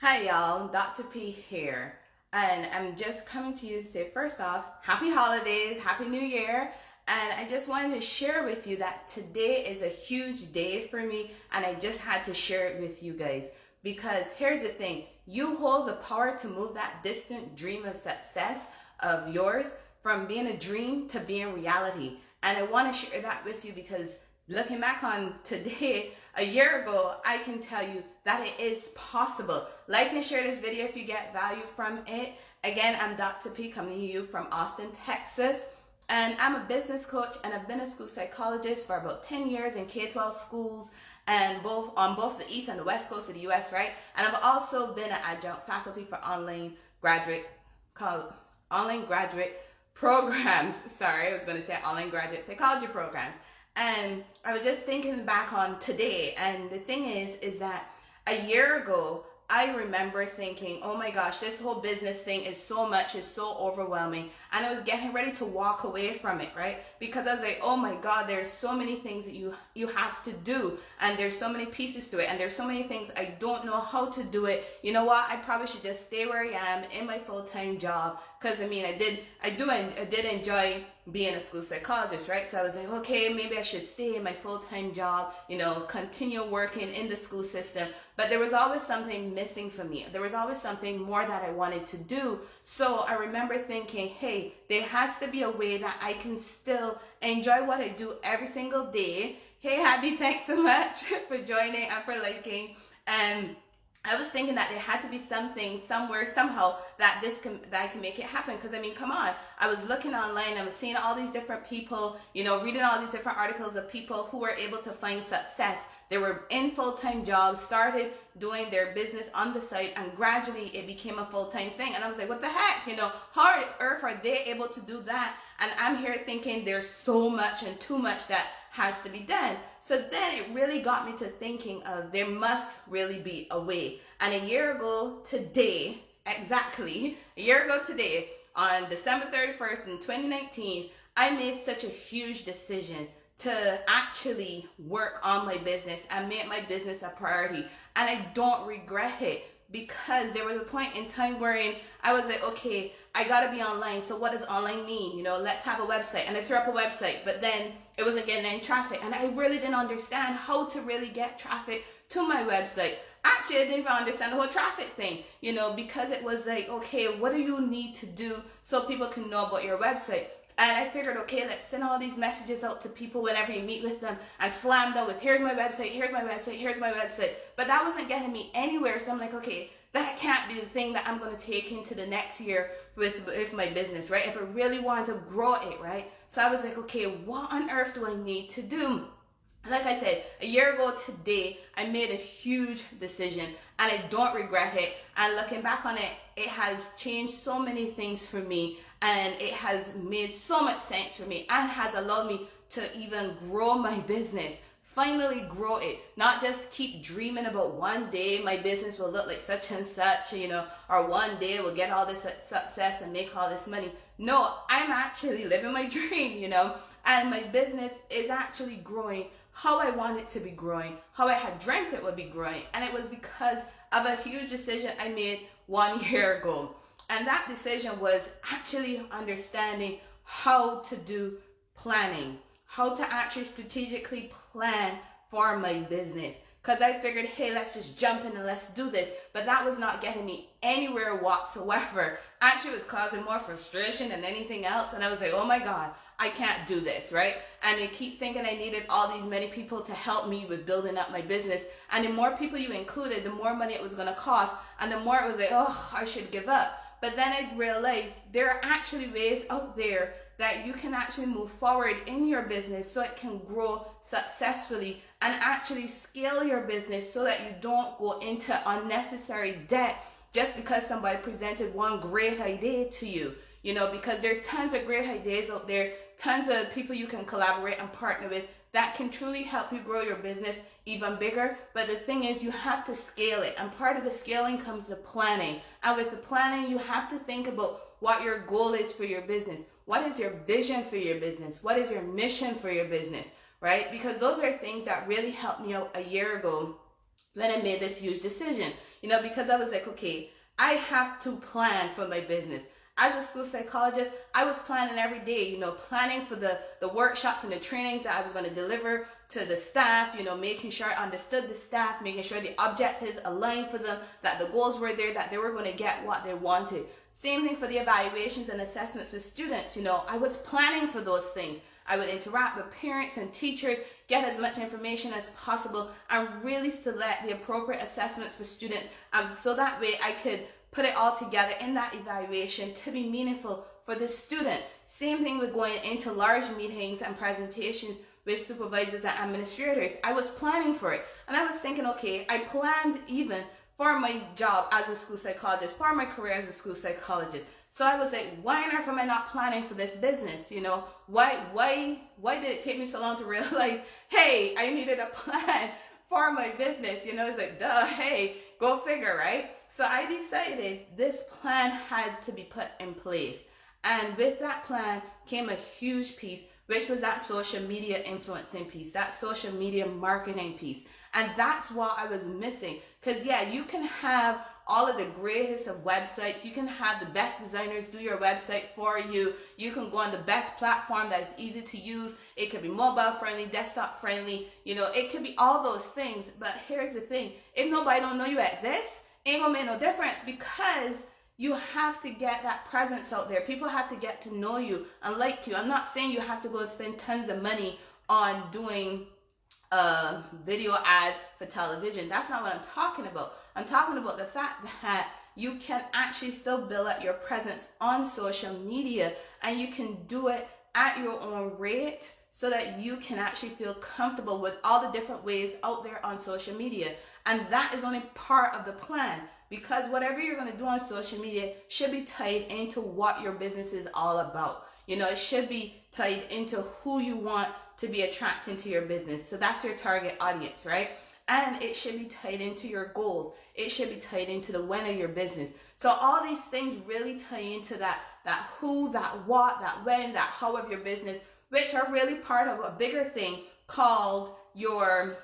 Hi y'all, Dr. P here, and I'm just coming to you to say, first off, happy holidays, happy new year. And I just wanted to share with you that today is a huge day for me, and I just had to share it with you guys. Because here's the thing, you hold the power to move that distant dream of success of yours from being a dream to being reality. And I want to share that with you because looking back on today, a year ago, I can tell you that it is possible. Like and share this video if you get value from it. Again, I'm Dr. P coming to you from Austin, Texas. And I'm a business coach, and I've been a school psychologist for about 10 years in K-12 schools, and on both the East and the West Coast of the US, right? And I've also been an adjunct faculty for online graduate programs. Sorry, I was going to say online graduate psychology programs. And I was just thinking back on today, and the thing is that a year ago, I remember thinking, oh my gosh, this whole business thing is so much, it's so overwhelming. And I was getting ready to walk away from it, right? Because I was like, oh my God, there's so many things that you have to do. And there's so many pieces to it. And there's so many things I don't know how to do it. You know what? I probably should just stay where I am in my full-time job. Because I mean, I did enjoy being a school psychologist, right? So I was like, okay, maybe I should stay in my full-time job, continue working in the school system. But there was always something missing for me. There was always something more that I wanted to do. So I remember thinking, hey, there has to be a way that I can still enjoy what I do every single day. Hey, Abby, thanks so much for joining and for liking. And I was thinking that there had to be something, somewhere, somehow that I can make it happen. Because I mean, come on, I was looking online, I was seeing all these different people, reading all these different articles of people who were able to find success. They were in full-time jobs, started doing their business on the side, and gradually it became a full-time thing. And I was like, what the heck? How on earth are they able to do that? And I'm here thinking there's so much and too much that has to be done. So then it really got me to thinking of there must really be a way. And a year ago today, on December 31st in 2019, I made such a huge decision to actually work on my business and make my business a priority. And I don't regret it, because there was a point in time wherein I was like, okay, I gotta be online. So what does online mean? Let's have a website. And I threw up a website, but then it wasn't getting any traffic. And I really didn't understand how to really get traffic to my website. Actually, I didn't even understand the whole traffic thing, because it was like, okay, what do you need to do so people can know about your website? And I figured, okay, let's send all these messages out to people whenever you meet with them and slam them with, here's my website, here's my website, here's my website. But that wasn't getting me anywhere. So I'm like, okay, that can't be the thing that I'm going to take into the next year with my business, right? If I really want to grow it, right? So I was like, okay, what on earth do I need to do? Like I said, a year ago today, I made a huge decision, and I don't regret it. And looking back on it, it has changed so many things for me, and it has made so much sense for me, and has allowed me to even grow my business. Finally grow it, not just keep dreaming about one day my business will look like such and such, or one day we'll get all this success and make all this money. No, I'm actually living my dream, and my business is actually growing how I want it to be growing, how I had dreamt it would be growing. And it was because of a huge decision I made 1 year ago. And that decision was actually understanding how to do planning, how to actually strategically plan for my business. Because I figured, hey, let's just jump in and let's do this. But that was not getting me anywhere whatsoever. Actually, it was causing more frustration than anything else. And I was like, oh my God, I can't do this, right? And I keep thinking I needed all these many people to help me with building up my business. And the more people you included, the more money it was going to cost. And the more it was like, oh, I should give up. But then I realized there are actually ways out there that you can actually move forward in your business so it can grow successfully, and actually scale your business so that you don't go into unnecessary debt just because somebody presented one great idea to you. Because there are tons of great ideas out there, tons of people you can collaborate and partner with that can truly help you grow your business even bigger. But the thing is, you have to scale it. And part of the scaling comes the planning. And with the planning, you have to think about what your goal is for your business. What is your vision for your business? What is your mission for your business, right? Because those are things that really helped me out a year ago when I made this huge decision, because I was like, okay, I have to plan for my business. As a school psychologist, I was planning every day, planning for the workshops and the trainings that I was going to deliver to the staff, making sure I understood the staff, making sure the objectives aligned for them, that the goals were there, that they were going to get what they wanted. Same thing for the evaluations and assessments with students, I was planning for those things. I would interact with parents and teachers, get as much information as possible, and really select the appropriate assessments for students, so that way I could put it all together in that evaluation to be meaningful for the student. Same thing with going into large meetings and presentations with supervisors and administrators. I was planning for it, and I was thinking, okay, I planned even for my job as a school psychologist, for my career as a school psychologist. So I was like, why on earth am I not planning for this business? Why did it take me so long to realize, hey, I needed a plan for my business? It's like, duh, hey, go figure, right? So I decided this plan had to be put in place. And with that plan came a huge piece, which was that social media influencing piece, that social media marketing piece. And that's what I was missing. Because yeah, you can have all of the greatest of websites. You can have the best designers do your website for you. You can go on the best platform that is easy to use. It could be mobile friendly, desktop friendly. It could be all those things. But here's the thing. If nobody don't know you exist, ain't gonna make no difference, because you have to get that presence out there. People have to get to know you and like you. I'm not saying you have to go and spend tons of money on doing a video ad for television. That's not what I'm talking about. I'm talking about the fact that you can actually still build up your presence on social media, and you can do it at your own rate so that you can actually feel comfortable with all the different ways out there on social media. And that is only part of the plan, because whatever you're going to do on social media should be tied into what your business is all about. It should be tied into who you want to be attracting to your business. So that's your target audience, right? And it should be tied into your goals. It should be tied into the when of your business. So all these things really tie into that who, that what, that when, that how of your business, which are really part of a bigger thing called your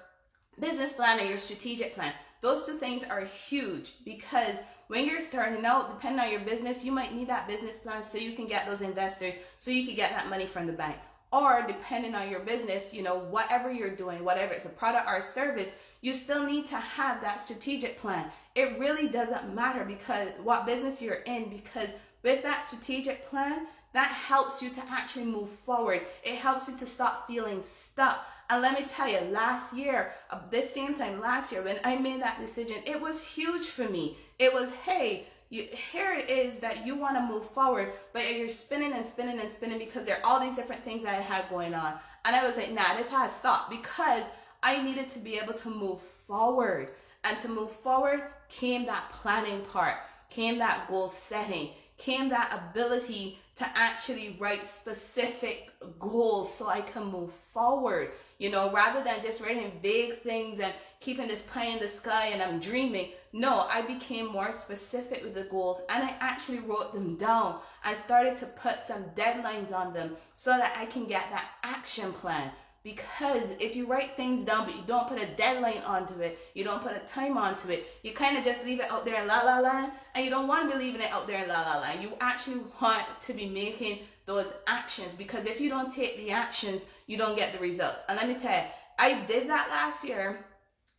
business plan or your strategic plan. Those two things are huge, because when you're starting out, depending on your business, you might need that business plan so you can get those investors, so you can get that money from the bank. Or depending on your business, whatever you're doing, whatever it's a product or a service, you still need to have that strategic plan. It really doesn't matter because what business you're in, because with that strategic plan, that helps you to actually move forward. It helps you to stop feeling stuck. And let me tell you, last year, this same time last year, when I made that decision, it was huge for me. It was, hey, here it is that you want to move forward, but you're spinning and spinning and spinning because there are all these different things that I had going on. And I was like, nah, this has to stop, because I needed to be able to move forward. And to move forward came that planning part, came that goal setting, came that ability to actually write specific goals so I can move forward, rather than just writing vague things and keeping this pie in the sky and I'm dreaming. No, I became more specific with the goals, and I actually wrote them down. I started to put some deadlines on them so that I can get that action plan. Because if you write things down but you don't put a deadline onto it, you don't put a time onto it, you kind of just leave it out there in la la land, and you don't want to be leaving it out there in la la land. You actually want to be making those actions, because if you don't take the actions, you don't get the results. And let me tell you, I did that last year,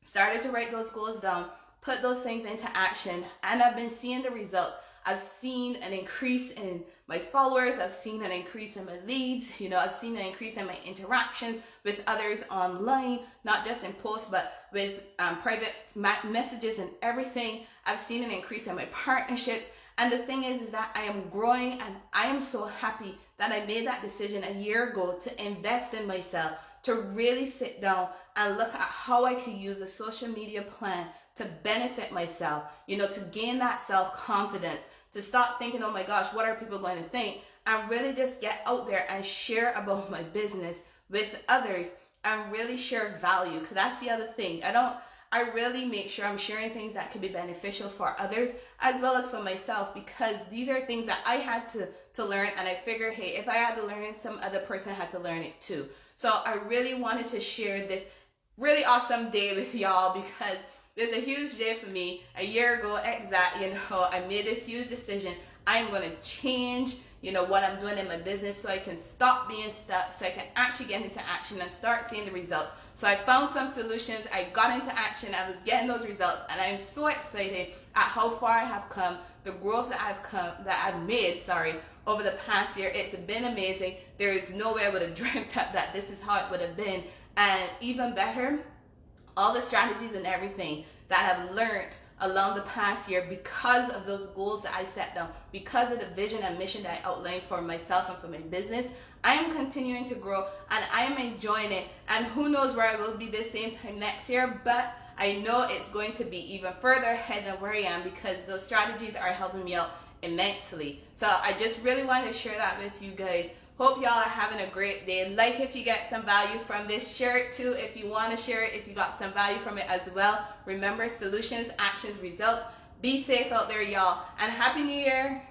started to write those goals down, put those things into action, and I've been seeing the results. I've seen an increase in my followers. I've seen an increase in my leads. I've seen an increase in my interactions with others online, not just in posts, but with private messages and everything. I've seen an increase in my partnerships. And the thing is that I am growing, and I am so happy that I made that decision a year ago to invest in myself, to really sit down and look at how I could use a social media plan to benefit myself, to gain that self-confidence, to stop thinking, oh my gosh, what are people going to think? And really just get out there and share about my business with others and really share value. Because that's the other thing. I really make sure I'm sharing things that could be beneficial for others as well as for myself, because these are things that I had to learn, and I figure, hey, if I had to learn it, some other person had to learn it too. So I really wanted to share this really awesome day with y'all, because It's a huge day for me. A year ago, exactly, I made this huge decision. I'm going to change, what I'm doing in my business so I can stop being stuck, so I can actually get into action and start seeing the results. So I found some solutions, I got into action, I was getting those results, and I'm so excited at how far I have come, the growth that I've made, over the past year. It's been amazing. There is no way I would have dreamt up that this is how it would have been. And even better, all the strategies and everything that I've learned along the past year because of those goals that I set down, because of the vision and mission that I outlined for myself and for my business, I am continuing to grow and I am enjoying it. And who knows where I will be this same time next year, but I know it's going to be even further ahead than where I am because those strategies are helping me out immensely. So I just really wanted to share that with you guys. Hope y'all are having a great day. Like if you get some value from this, share it too if you want to share it, if you got some value from it as well. Remember, solutions, actions, results. Be safe out there, y'all, and Happy New Year.